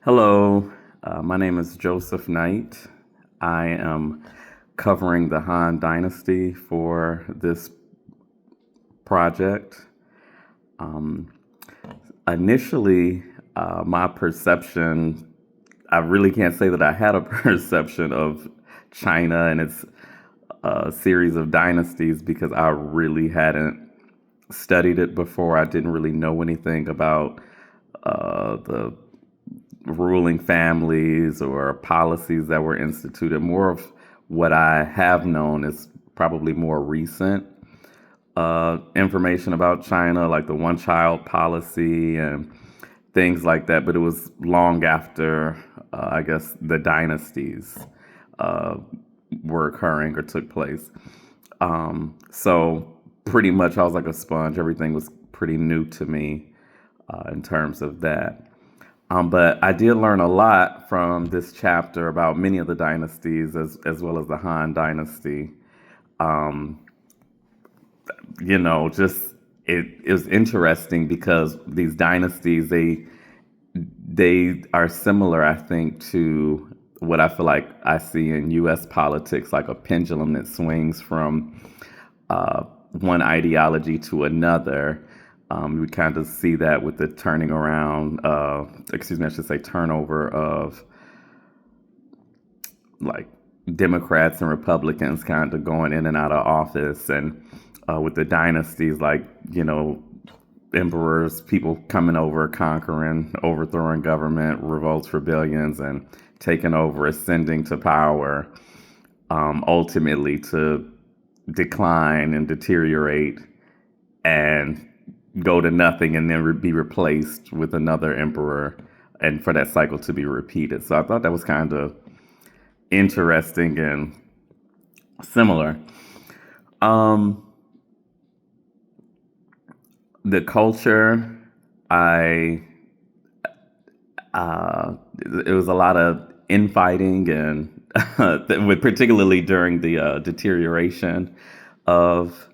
Hello, my name is Joseph Knight. I am covering the Han Dynasty for this project. Um, Initially, my perception, I really can't say that I had a perception of China and its series of dynasties because I really hadn't studied it before. I didn't really know anything about the ruling families or policies that were instituted. More of what I have known is probably more recent information about China, like the one child policy and things like that. But it was long after, I guess, the dynasties uh, were occurring or took place. So pretty much I was like a sponge. Everything was pretty new to me in terms of that. But I did learn a lot from this chapter about many of the dynasties, as well as the Han Dynasty. Um, just it was interesting because these dynasties they are similar, I think, to what I feel like I see in U.S. politics, like a pendulum that swings from one ideology to another. We kind of see that with the turning around, I should say turnover of like Democrats and Republicans kind of going in and out of office. And with the dynasties, like, emperors, people coming over, conquering, overthrowing government, revolts, rebellions, and taking over, ascending to power, ultimately to decline and deteriorate and go to nothing and then be replaced with another emperor and for that cycle to be repeated. So I thought that was kind of interesting and similar. Um, the culture, I it was a lot of infighting and with particularly during the deterioration of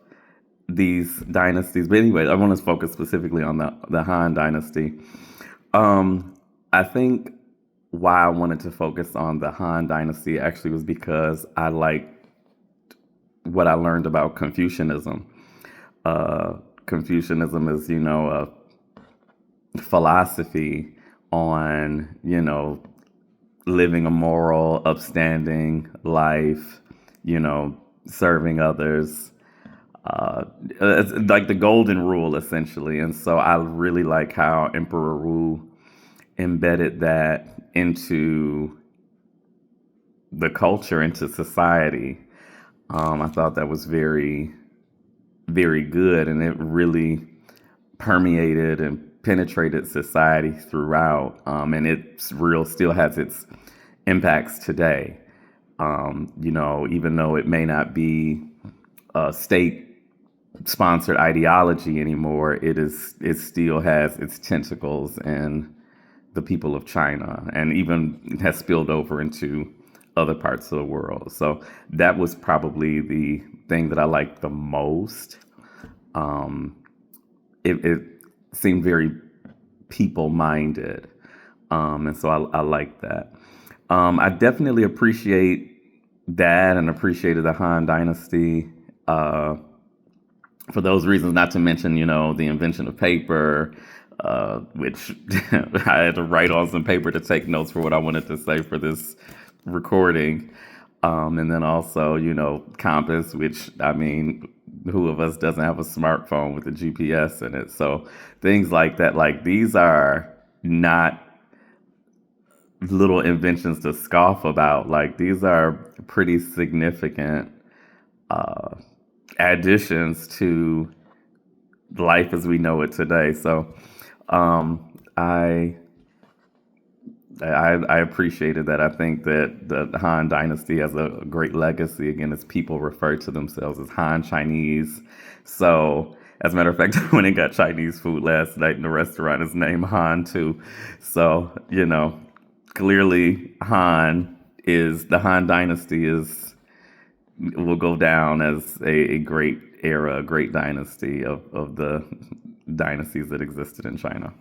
these dynasties. But anyway, I want to focus specifically on the Han Dynasty. I think why I wanted to focus on the Han Dynasty actually was because I liked what I learned about Confucianism. Confucianism is, a philosophy on, living a moral, upstanding life, serving others. It's like the golden rule, essentially. And so I really like how Emperor Wu embedded that into the culture, into society. I thought that was very, very good. And it really permeated and penetrated society throughout. And it real still has its impacts today. Even though it may not be a state sponsored ideology anymore, it still has its tentacles in the people of China and even has spilled over into other parts of the world. So that was probably the thing that I liked the most. It seemed very people minded. And so I like that. I definitely appreciate that and appreciated the Han Dynasty. For those reasons, not to mention, the invention of paper, which I had to write on some paper to take notes for what I wanted to say for this recording. And then also, compass, which, I mean, who of us doesn't have a smartphone with a GPS in it? So things like that, like these are not little inventions to scoff about. Like these are pretty significant additions to life as we know it today. So I I appreciated that. I think that the Han Dynasty has a great legacy. Again, as people refer to themselves as Han Chinese. So, as a matter of fact, I went and got Chinese food last night in the restaurant. Is named Han too. So, clearly the Han Dynasty will go down as a great era, a great dynasty of the dynasties that existed in China.